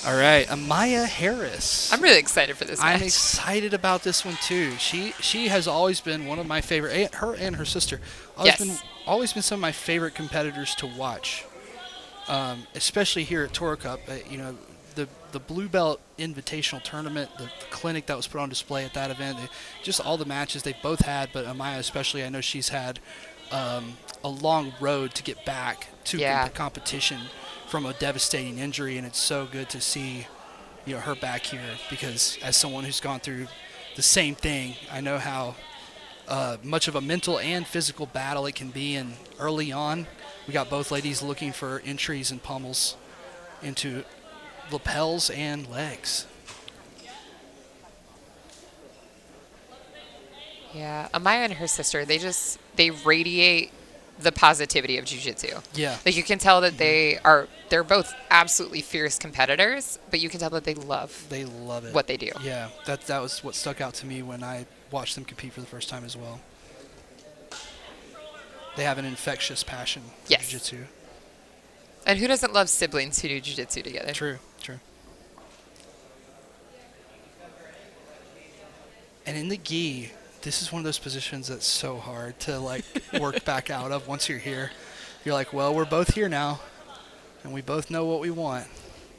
All right, Amaya Harris. I'm really excited for this I'm match. excited about this one too. She has always been one of my favorite. Her and her sister Yes. always been some of my favorite competitors to watch. Especially here at Toro Cup. The Blue Belt Invitational Tournament, the clinic that was put on display at that event, just all the matches they both had. But Amaya especially, I know she's had a long road to get back to Yeah. competition from a devastating injury, and it's so good to see her back here, because as someone who's gone through the same thing, I know how much of a mental and physical battle it can be. And early on, we got both ladies looking for entries and pummels into lapels and legs. Yeah. Amaya and her sister, they radiate the positivity of jiu-jitsu. Yeah. Like you can tell that they're both absolutely fierce competitors, but you can tell that they love it. what they do. Yeah, that was what stuck out to me when I watched them compete for the first time as well. They have an infectious passion for Yes. jiu-jitsu. And who doesn't love siblings who do jiu-jitsu together? True. And in the gi, this is one of those positions that's so hard to work back out of once you're here. You're like, well, we're both here now, and we both know what we want.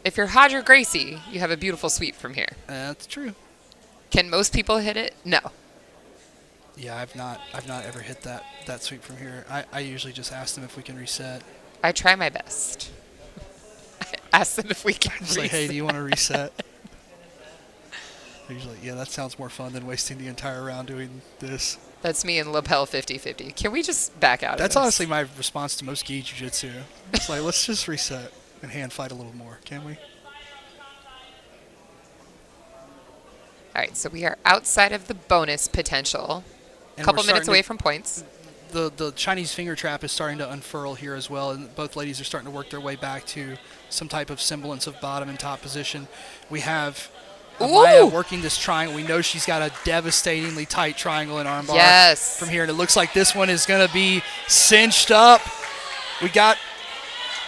If you're Hodger Gracie, you have a beautiful sweep from here. That's true. Can most people hit it? No. Yeah, I've not ever hit that sweep from here. I usually just ask them if we can reset. I try my best. I ask them if we can Just reset. like, hey, do you want to reset? Usually, yeah, that sounds more fun than wasting the entire round doing this. That's me in lapel 50-50. Can we just back out That's of this? honestly my response to most gi jiu-jitsu. It's like, let's just reset and hand fight a little more, can we? All right, so we are outside of the bonus potential. A And couple we're minutes starting away to- from points. The Chinese finger trap is starting to unfurl here as well, and both ladies are starting to work their way back to some type of semblance of bottom and top position. We have Amaya Ooh! working this triangle. We know she's got a devastatingly tight triangle in armbar Yes. from here, and it looks like this one is going to be cinched up. We got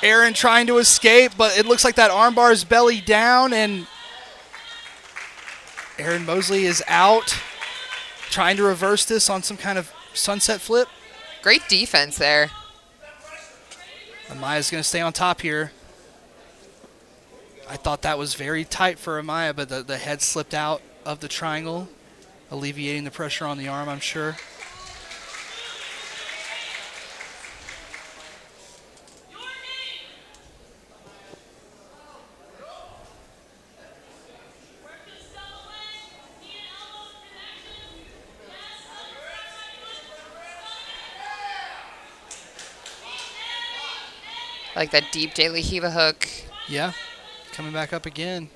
Erin trying to escape, but it looks like that armbar is belly down, and Erin Mosley is out, trying to reverse this on some kind of sunset flip. Great defense there. Amaya's going to stay on top here. I thought that was very tight for Amaya, but the head slipped out of the triangle, alleviating the pressure on the arm, I'm sure. Like that deep De La Hiva hook. Yeah, coming back up again.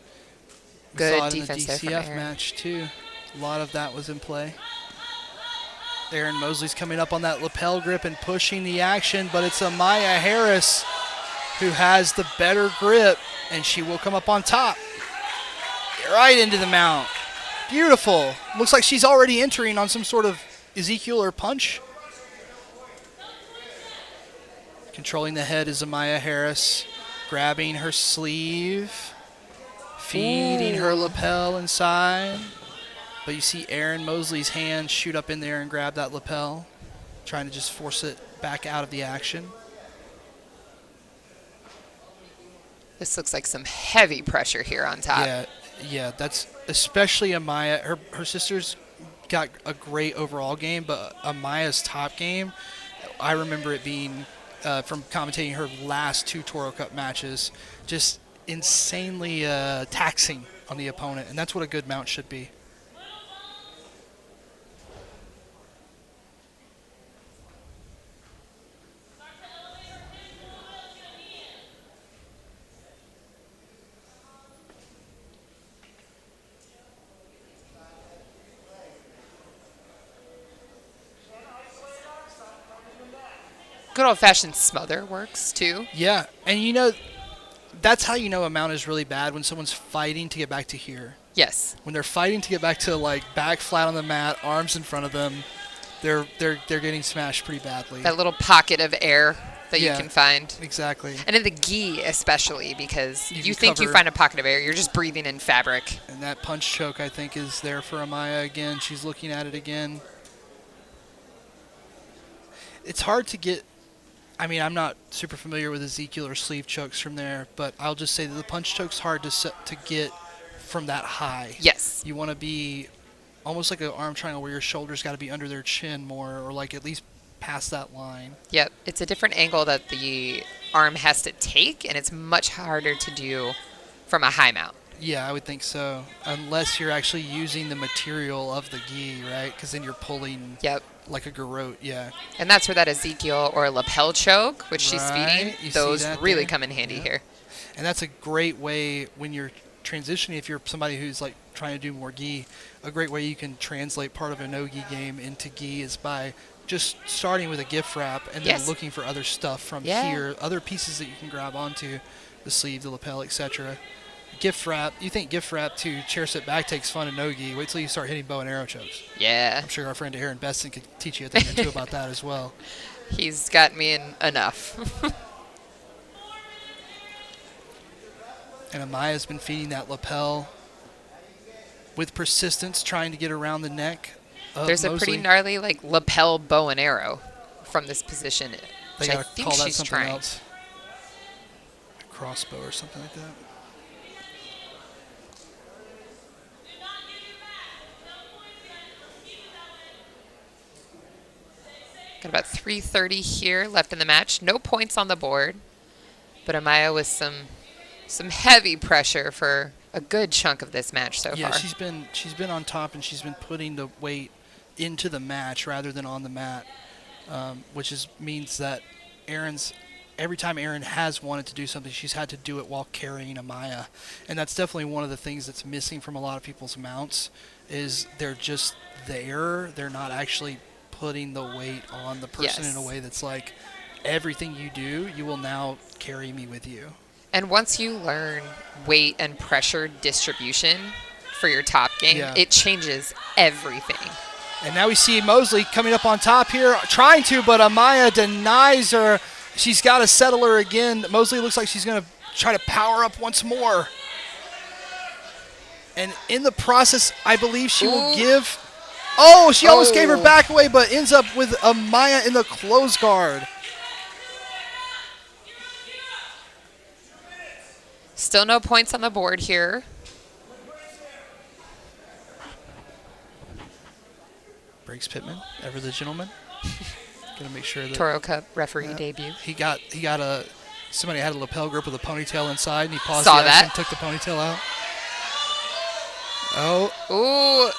We Good saw it defense in there the from DCF Erin. match, too. A lot of that was in play. Erin Mosley's coming up on that lapel grip and pushing the action, but it's Amaya Harris who has the better grip, and she will come up on top. Right into the mount. Beautiful. Looks like she's already entering on some sort of Ezekiel or punch. Controlling the head is Amaya Harris, grabbing her sleeve, feeding her lapel inside. But you see Erin Mosley's hand shoot up in there and grab that lapel, trying to just force it back out of the action. This looks like some heavy pressure here on top. Yeah, that's especially Amaya. Her sister's got a great overall game, but Amaya's top game, I remember it being from commentating her last two Toro Cup matches, just insanely taxing on the opponent, and that's what a good mount should be. Good old-fashioned smother works, too. Yeah, and that's how you know a mount is really bad, when someone's fighting to get back to here. Yes. When they're fighting to get back to back flat on the mat, arms in front of them, they're getting smashed pretty badly. That little pocket of air that you can find. Exactly. And in the gi especially, because you can think you cover- find a pocket of air, you're just breathing in fabric. And that punch choke, I think, is there for Amaya again. She's looking at it again. It's hard to get. I mean, I'm not super familiar with Ezekiel or sleeve chokes from there, but I'll just say that the punch choke's hard to get from that high. Yes. You want to be almost like an arm triangle where your shoulders got to be under their chin more, or like at least past that line. Yep. It's a different angle that the arm has to take, and it's much harder to do from a high mount. Yeah, I would think so. Unless you're actually using the material of the gi, right? Because then you're pulling Yep. like a garrote, yeah. And that's where that Ezekiel or lapel choke, which she's feeding, Right, you see those that really there? come in handy Yeah. here. And that's a great way when you're transitioning, if you're somebody who's like trying to do more gi, a great way you can translate part of a no-gi game into gi is by just starting with a gift wrap and then Yes. looking for other stuff from Yeah. here, other pieces that you can grab onto the sleeve, the lapel, etc. Gift wrap, you think gift wrap to chair sit back takes fun in no-gi, wait till you start hitting bow and arrow chokes. Yeah. I'm sure our friend Aaron Besson could teach you a thing or two about that as well. He's got me in enough. And Amaya's been feeding that lapel with persistence, trying to get around the neck of There's a Mosley. pretty gnarly like lapel bow and arrow from this position, They which I gotta think call that she's something trying. else. A crossbow or something like that. Got about 3:30 here left in the match. No points on the board, but Amaya with some heavy pressure for a good chunk of this match so Yeah, far. she's been on top and she's been putting the weight into the match rather than on the mat, which means that every time Erin has wanted to do something, she's had to do it while carrying Amaya, and that's definitely one of the things that's missing from a lot of people's mounts is they're just there. They're not actually putting the weight on the person Yes. in a way that's like everything you do, you will now carry me with you. And once you learn weight and pressure distribution for your top game, Yeah. it changes everything. And now we see Mosley coming up on top here, trying to, but Amaya denies her. She's got to settle her again. Mosley looks like she's going to try to power up once more. And in the process, I believe she will Ooh. give. Oh, she almost gave her Oh. back away, but ends up with Amaya in the close guard. Still no points on the board here. Breaks Pittman, ever the gentleman. Gonna make sure that Toro Cup referee Yeah. debut. he got somebody had a lapel grip with a ponytail inside, and he paused Saw the action, that. took the ponytail out. Oh, Ooh.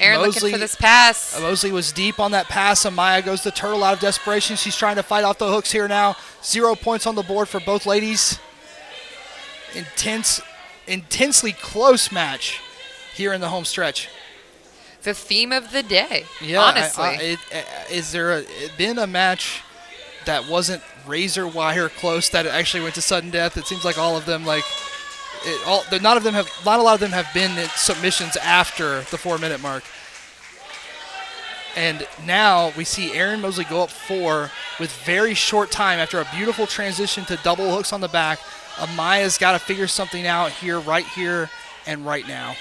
Erin looking Mosley- for this pass. Mosley was deep on that pass. Amaya goes the turtle out of desperation. She's trying to fight off the hooks here now. 0 points on the board for both ladies. Intensely close match here in the home stretch. The theme of the day, Yeah, honestly. is there been a match that wasn't razor wire close that it actually went to sudden death? It seems like all of them, not a lot of them have been in submissions after the 4-minute mark. And now we see Erin Mosley go up 4 with very short time after a beautiful transition to double hooks on the back. Amaya's got to figure something out here, and right now.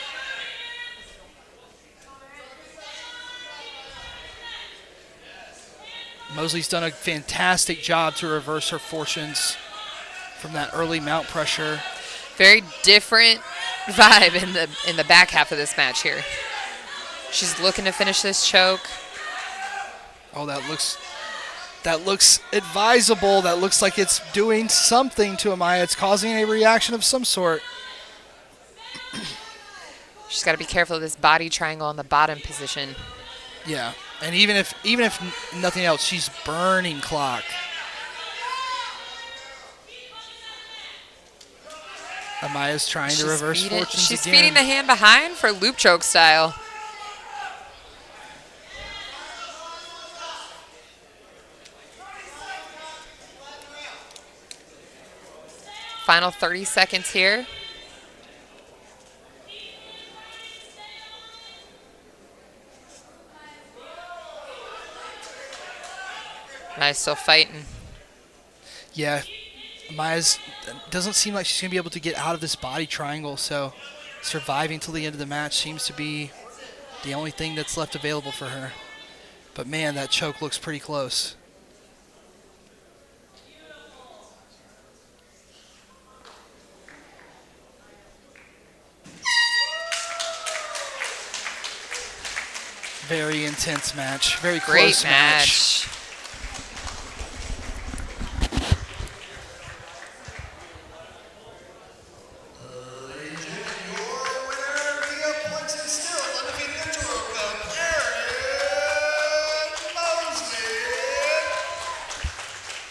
Mosley's done a fantastic job to reverse her fortunes from that early mount pressure. Very different vibe in the back half of this match here. She's looking to finish this choke. Oh, that looks advisable. That looks like it's doing something to Amaya. It's causing a reaction of some sort. She's got to be careful of this body triangle in the bottom position. Yeah, and even if nothing else, she's burning clock. Amaya's trying to reverse fortunes She's again. feeding the hand behind for loop choke style. Final 30 seconds here. Nice, still fighting. Yeah, Amaya's doesn't seem like she's going to be able to get out of this body triangle, so surviving till the end of the match seems to be the only thing that's left available for her. But man, that choke looks pretty close. Very intense match. Very Great close match.